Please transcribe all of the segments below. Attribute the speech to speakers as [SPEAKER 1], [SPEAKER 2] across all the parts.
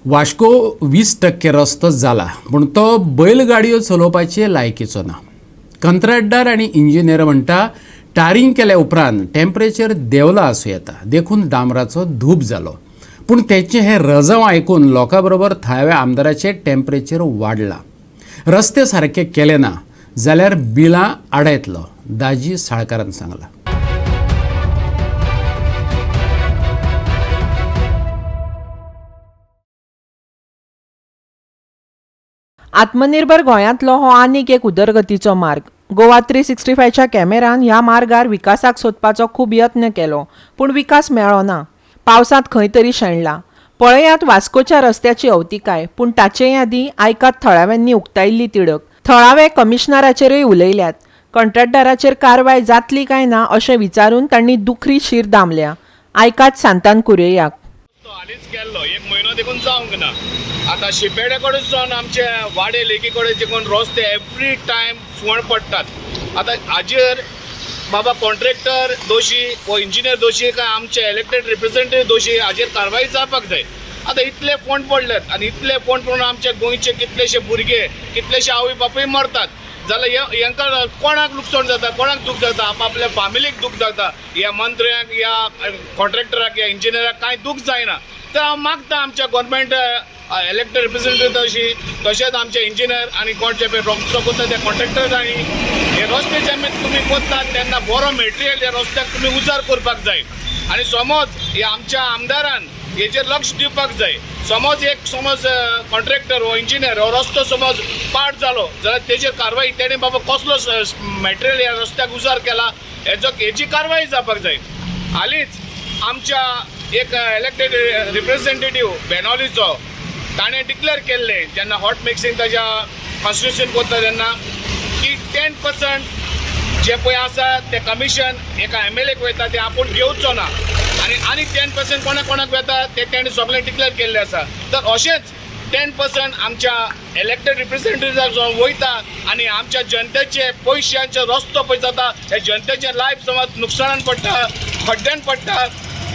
[SPEAKER 1] वास्को 20% रस्तो जाला पूण तो बैलगाडयो चलोवपाचे लायकीचो ना. कंत्राटदार आनी इंजिनियर म्हणटा टारिंग केल्या उपरांत टेम्परेचर देंवला आसूं येता देखून डांबराचो धूप जालो. पूण तेचें हें रजव आयकून लोकां बरोबर थळाव्या आमदाराचें टेम्परेचर वाडलां. रस्ते सारके केले ना जाल्यार बिलां आडायतलो, दाजी साळकारान सांगलां.
[SPEAKER 2] आत्मनिर्भर गोंयांतलो हो आनीक एक उदरगतीचो मार्ग. गोवा 365च्या कॅमेरान ह्या मार्गार विकासाक सोदपाचो खूब यत्न केलो, पूण विकास मेळ्ळो ना. पावसांत खंय तरी शेणला. पळयात वास्कोच्या रस्त्याची अवतिकाय, पूण ताचे आदीं आयकात थळाव्यांनी उक्तायिल्ली तिडक. थळावे कमिशनराचेरूय उलयल्यात. कंत्राटदाराचेर कारवाय जातली काय ना अशें विचारून तांणी दुखरी शीर दामल्या. आयकात सांतान कुरेयाक.
[SPEAKER 3] हालींच केल्लो 1 म्हयनो देखून जावंक ना. आतां शिपेडे कडेन सावन आमचे वाडे लेकी कडेन देखून रस्ते एवरी टायम फोंड पडटात. आतां हाजेर बाबा कॉन्ट्रॅक्टर दोशी वो इंजिनियर दोशी काय आमचे इलेक्टेड रिप्रेझेंटेटिव्ह दोशी हाजेर कारवाय जावपाक जाय. आतां इतले फोंड पडल्यात आनी इतले फोंड पडून आमचे गोंयचे कितलेशे भुरगे कितलेशे आवय बापूय मरतात जाल्यार हांकां कोणाक लुकसाण जाता, कोणाक दूख जाता? आपल्या फॅमिलीक दूख जाता. ह्या मंत्र्याक या कॉन्ट्रॅक्टराक या इंजिनियराक कांय दूख जायना. तर हांव मागता आमच्या गव्हर्मेंट इलेक्टेड रिप्रेझेंटेटिव्ह तशी तशेंच आमचे इंजिनियर आनी कोणचे रस्तो कोत्ता त्या कॉन्ट्रॅक्टरांनी हे रस्ते जेन्ना तुमी कोत्तात तेन्ना बरो मेटेरियल ह्या रस्त्याक तुमी उजार करपाक जाय. आनी समज ह्या आमच्या आमदारान हेचेर लक्ष दिवपाक जाय. समज कॉन्ट्रॅक्टर हो इंजिनियर हो रस्तो समज पाड जालो जाल्यार तेजेर कारवाय तेणे बाबा कसलो मटेरियल ह्या रस्त्याक उजार केला हेची कारवाय जावपाक जाय. हालींच आमच्या एक इलेक्टेड रिप्रेझेंटेटिव्ह बेनॉलीचो ताणें डिक्लेअर केल्लें जेन्ना हॉट मिक्सिंग ताज्या कॉन्स्टिट्युशन करता तेन्ना की 10% जे पळय आसा ते कमिशन एका MLAक वयता ते आपूण घेवचो ना आनी 10% कोणाक कोणाक वता ते तेणें सगळें डिक्लेअर केल्लें आसा. तर अशेंच 10% आमच्या इलेक्टेड रिप्रेझेंटेटिव्हाक वयता आनी आमच्या जनतेचे पयशांचे रस्तो पळय जाता हे जनतेचे लायफ समज नुकसाणान पडटा, खड्ड्यान पडटा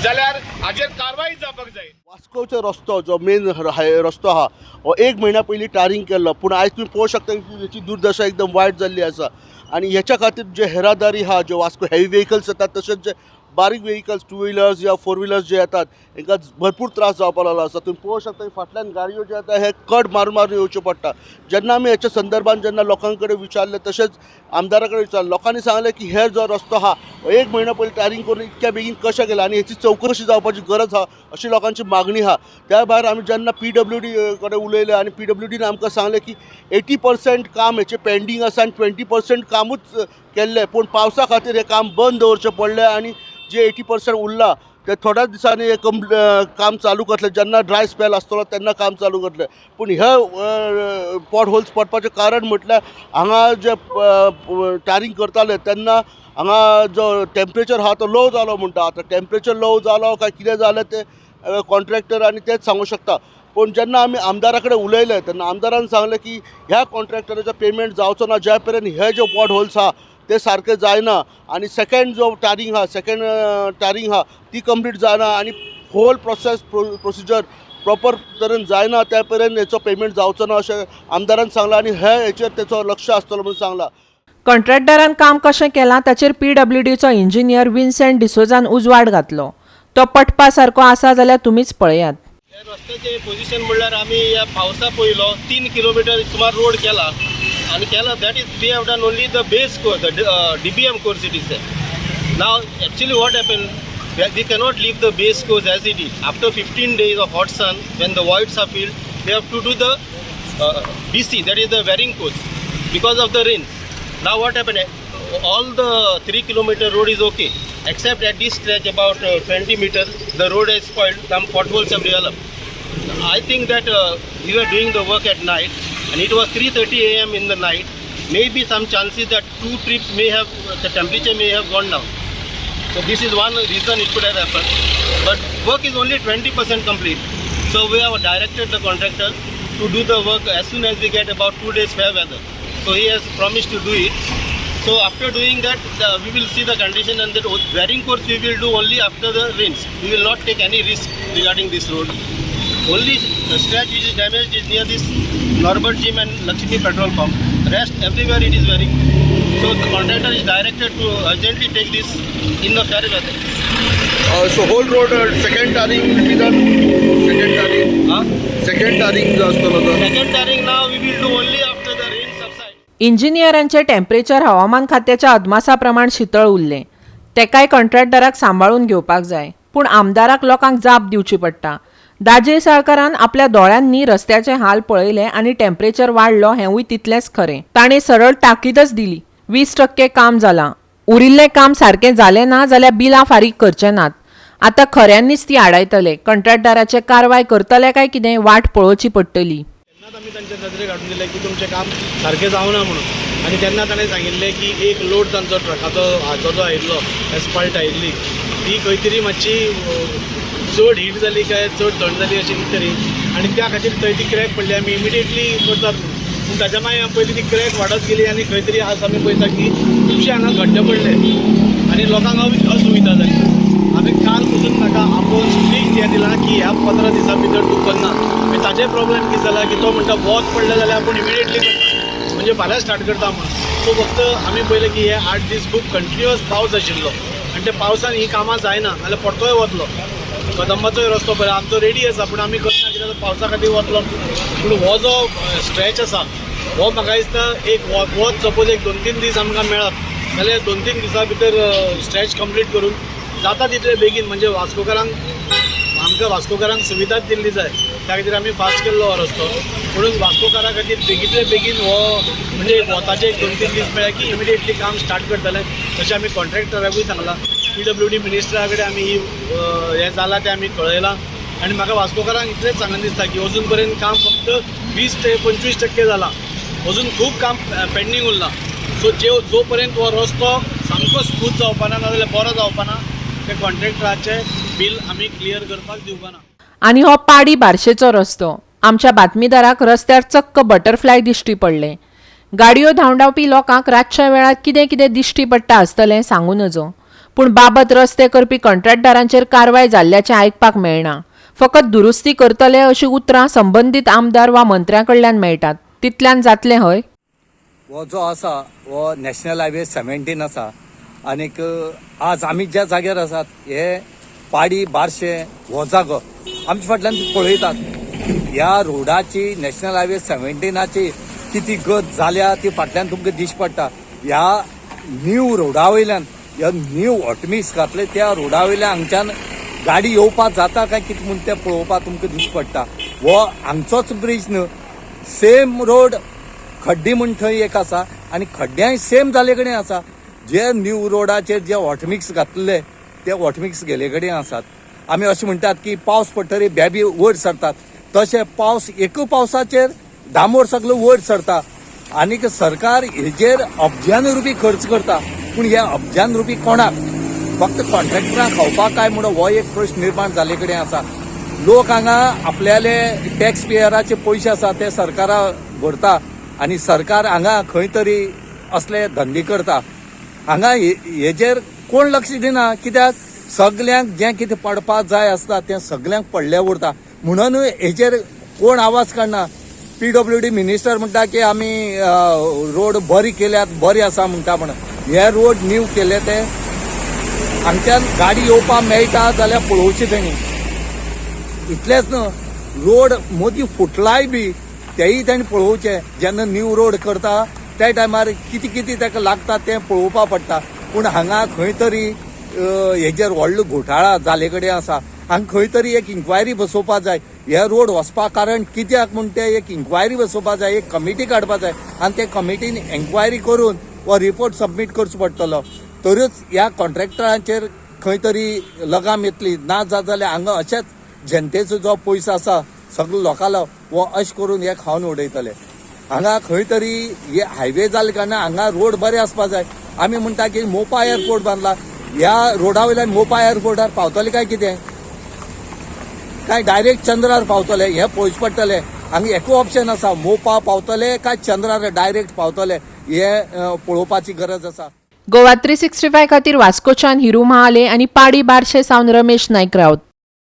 [SPEAKER 3] जाल्यार हाजेर कारवाय जावपाक जाय.
[SPEAKER 4] वास्कोचो रस्तो जो मेन रस्तो आहा हो 1 म्हयन्या पयलीं टारिंग केल्लो, पूण आयज तुमी पळोवंक शकता की हेची दुर्दशा एकदम वायट जाल्ली आसा. आनी हेच्या खातीर जे येरादारी आहा ज्यो वास्को हेवी व्हेकल्स येतात तशेंच जे बारीक व्हेकल्स 2 व्हिलर्स या 4 व्हिलर्स जे येतात हांकां भरपूर त्रास जावपाक लागलो आसा. तुम्ही पळोवंक शकता फाटल्यान गाडयो ज्यो येता हे कट मारून येवच्यो पडटा. जेन्ना आमी हेच्या संदर्भान जेन्ना लोकां कडेन विचारलें तशेंच आमदारा कडेन विचारलें, लोकांनी सांगलें की हे जो रस्तो आहा 1 म्हयनो पयलीं टारिंग करून इतक्या बेगीन कशें केलें आनी हेची चवकशी जावपाची गरज आहा अशी लोकांची मागणी आहा. त्या भायर आमी जेन्ना PWD कडेन उलयले आनी PWDन आमकां सांगलें की 80% काम हेचें पेंडींग आसा आनी 20% कामूच केल्लें, पूण पावसा खातीर हें काम बंद दवरचें पडलें आनी जे 80% उरला ते थोड्याच दिसांनी हे काम चालू करतले. जेन्ना ड्राय स्पेल आसतलो तेन्ना काम चालू करतले. पूण हे पॉट होल्स पडपाचें कारण म्हटल्यार हांगा जे टारिंग करताले तेन्ना हांगा जो टेम्परेचर आहा तो लो जालो म्हणटा. आतां टेम्परेचर लो जालो काय कितें जालें ते कॉन्ट्रॅक्टरांनी तेच सांगूं शकता. पूण जेन्ना आमी आमदारा कडेन उलयले तेन्ना आमदारान सांगलें की ह्या कॉन्ट्रॅक्टराचो पेमेंट जावचो ना ज्या पर्यंत हे जे पॉट होल्स आहा ते सारके जायना आनी सेकंड टारिंग आहा ती कंप्लीट जायना आनी होल प्रोसिजर प्रॉपर तरेन जायना त्या पर्यंत हेचो पेमेंट जावचो ना अशें आमदारान सांगलां आनी हेचेर तेचो लक्ष आसतलो म्हणून सांगलां.
[SPEAKER 2] कंत्राटदारान काम कशें केलां ताचेर PWDचो इंजिनियर विन्सेंट डिसोजान उजवाड घातलो. तो पटपा सारको आसा जाल्यार तुमीच पळयात.
[SPEAKER 5] ह्या रस्त्याचे पोझिशन म्हणल्यार आमी ह्या पावसा पयलो 3 किलोमीटर सुमार रोड केला आणि केला that is we have done only the base course the DBM course it is now actually what happen we cannot leave the base course as it is after 15 days of hot sun when the voids are filled they have to do the BC that is the wearing course because of the rain. Now what happened all the 3 kilometer road is okay except at this stretch about 20 meters the road is spoiled, some potholes have developed. I think that we were doing the work at night and it was 3:30 AM in the night. Maybe some chances that 2 trips may have the temperature may have gone down. So this is one reason it could have happened. But work is only 20% complete. So we have directed the contractor to do the work as soon as we get about 2 days fair weather. So he has promised to do it. So after doing that, we will see the condition and the wearing course we will do only after the rains. We will not take any risk regarding this road. Only stretch which is damaged is near this Norbert Gym and Lakshmi petrol pump. Rest everywhere it is very. So the contractor is directed to urgently take this in the fair weather.
[SPEAKER 4] So whole road second tarring will be done. Second tarring जो असतलो तो
[SPEAKER 5] Second tiring now we will do only after the rain subside.
[SPEAKER 2] इंजिनियरांचे temperature हवामान खात्याच्या अदमासा प्रमाण शीतळ उरले तेकाय कंत्राटदाराक सांबाळून घेवपाक जाय पूण आमदाराक लोकांक जाप दिवची पडटा दाजे साळकारान आपल्या दोळ्यांनी रस्त्याचे हाल पळयले आनी टेम्परेचर वाडलो हेंवूय तितलेंच खरें ताणें सरळ ताकीदच दिली 20% काम जालां उरिल्लें काम सारकें जालें ना जाल्यार बिलां फारीक करचे नात आतां खऱ्यांनीच ती आडायतले कंत्राटदाराचे कारवाय करतले काय कितें वाट पळोवची पडटली
[SPEAKER 5] तेन्नाच आमी तांचे नजरेक हाडून दिलें की तुमचें काम सारकें जावना म्हणून आनी तेन्ना ताणें सांगिल्लें की एक लोड तांचो ट्रकाचो हाजो जो आयिल्लो एस्फाल्ट आयिल्ली ती खंय तरी मातशी चड हीट जाली काय चड थंड जाली अशी कितें तरी आनी त्या खातीर थंय ती क्रॅक पडली आमी इमिडिएटली करतात पूण ताच्या मागीर पयलीं ती क्रॅक वाडत गेली आनी खंय तरी आज आमी पळयता की खुबशे हांगा गड्डे पडले आनी लोकांक असुविधा जाली आमी काल पसून ताका आपोवन स्ट्रीक्ट हें दिलां की ह्या 15 दिसां भितर तूं करना आनी ताचे प्रॉब्लेम कितें जाला की तो म्हणटा वोत पडलें जाल्यार आपूण इमिडिएटली करता म्हणजे फाल्यां स्टार्ट करता म्हणून सो फक्त आमी पळयलें की हे 8 दीस खूब कंटिन्युअस पावस आशिल्लो आनी त्या पावसान ही कामां जायना नाल्यार परतोय वतलो कदंबाचोय रस्तो पळय आमचो रेडी आसा पूण आमी करना कित्याक पावसा खातीर वतलो पूण हो जो स्ट्रेच आसा हो म्हाका दिसता एक वत सपोज एक 2-3 दीस आमकां मेळत जाल्यार 2-3 दिसां भितर स्ट्रेच कंप्लीट करून जाता तितले बेगीन म्हणजे वास्कोकारांक आमकां वास्कोकारांक सुविधाच दिल्ली जाय त्या खातीर आमी फास्ट केल्लो हो रस्तो म्हणून वास्कोकारा खातीर बेगीतले बेगीन हो म्हणजे वताचे एक 2-3 दीस मेळ्ळे की इमिडिएटली काम स्टार्ट करतले तशें आमी कॉन्ट्रॅक्टराकूय सांगलां PWD मिनिस्टरा कडेन आमी हें जालां तें आमी कळयलां आनी म्हाका वास्कोकारांक इतलेंच सांगून दिसता की अजून पर्यंत काम फक्त 20 ते 25% जालां अजून खूब काम पेंडींग उरलां सो जो पर्यंत हो रस्तो सामको स्मूथ जावपा ना नाजाल्यार बरो जावपा ना ते कॉन्ट्रॅक्टराचें बील आमी क्लियर करपाक दिवपा ना
[SPEAKER 2] आनी हो पाडी बार्शेचो रस्तो आमच्या बातमीदाराक रस्त्यार चक्क बटरफ्लाय दिश्टी पडले गाडयो धांवडावपी लोकांक रातच्या वेळार कितें कितें दिश्टी पडटा आसतलें सांगू नजो पूण बाबत रस्ते करपी कंत्राटदारांचेर कारवाय जाल्ल्याचें आयकपाक मेळना फकत दुरुस्ती करतले अशीं उतरां संबंदीत आमदार वा मंत्र्यां कडल्यान मेळटात तितल्यान जातलें हय
[SPEAKER 6] हो जो आसा हो नॅशनल हायवे 17 आसा आनीक आज आमी ज्या जाग्यार आसात हे पाडी बार्शे हो जागो आमचे फाटल्यान पळयतात ह्या रोडाची नॅशनल हायवे 17ची किती गत जाल्या ती फाटल्यान तुमकां दिश्टी पडटा ह्या न्यू रोडा वयल्यान ह्या न्यू ऑटमिक्स घातले त्या रोडा वयल्यान हांगच्यान गाडी येवपाक जाता काय कितें म्हूण तें पळोवपाक तुमकां दिश्टी पडटा हो हांगचोच ब्रिज न्हू सेम रोड खड्डी म्हूण थंय एक आसा आनी खड्ड्याय सेम जाले कडेन आसा जे न्यू रोडाचेर जे वॉटमिक्स घातलेले ते वॉटमिक्स गेले कडेन आसात आमी अशें म्हणटात की पावस पडटरी बॅबी वयर सरतात तशें पावस एक पावसाचेर डांबोर सगळो वयर सरता आनीक सरकार हेजेर अब्जान रुपी खर्च करता पूण हे अब्जान रुपी कोणाक फक्त कॉन्ट्रॅक्टरांक खावपाक काय म्हणून हो एक प्रश्न निर्माण जाले कडेन आसा लोक हांगा आपल्याले टॅक्स पेयराचे पयशे आसा ते सरकारा भरता आनी सरकार हांगा खंय तरी असले धंदे करता हांगा हेजेर कोण लक्ष दिना कित्याक सगल्यांक जें कितें पडपाक जाय आसता तें सगल्यांक पडलें उरता म्हणून हेजेर कोण आवाज काडना PWD मिनिस्टर म्हणटा की आमी रोड बरी केल्यात बरी आसा म्हणटा म्हणून हे रोड न्यू केले ते हांगच्यान गाडी येवपाक मेळटा जाल्यार पळोवची तेणी इतलेंच न्हू रोड मोदी फुटलाय बी तेय तांणी पळोवचें जेन्ना न्यू रोड करता त्या टायमार कितें कितें ताका लागता तें पळोवपा पडटा पूण हांगा खंय तरी हेजेर व्हडलो घोटाळा जाले कडेन आसा हांगा खंय तरी एक इन्क्वायरी बसोवपा जाय हे रोड वचपा कारण कित्याक म्हूण ते एक इन्क्वायरी बसोवपा जाय एक कमिटी काडपा जाय आनी ते कमिटीन एन्क्वायरी करून हो रिपोर्ट सबमीट करचो पडटलो तरूच ह्या कॉन्ट्रॅक्टरांचेर खंय तरी लगाम येतली ना जाल्यार हांगा अशेंच जनतेचो जो पयसो आसा सगळो लोकांलो हो अशें करून हे खावन उडयतले हांगा खंय तरी हे हायवे जाले कारणान हांगा रोड बरे आसपा जाय आमी म्हणटा की मोपा एअरपोर्ट बांदला ह्या रोडा वयल्यान मोपा एअरपोर्टार पावतले काय कितें काय डायरेक्ट चंद्रार पावतले हे पळोवचे पडटले हांगा एकू ऑप्शन आसा मोपा पावतले काय चंद्रार डायरेक्ट पावतले हे पळोवपाची गरज आसा
[SPEAKER 2] गोवा 365 खातीर वास्कोच्यान हिरू महाले आनी पाडी बार्शे सावन रमेश नायक रावत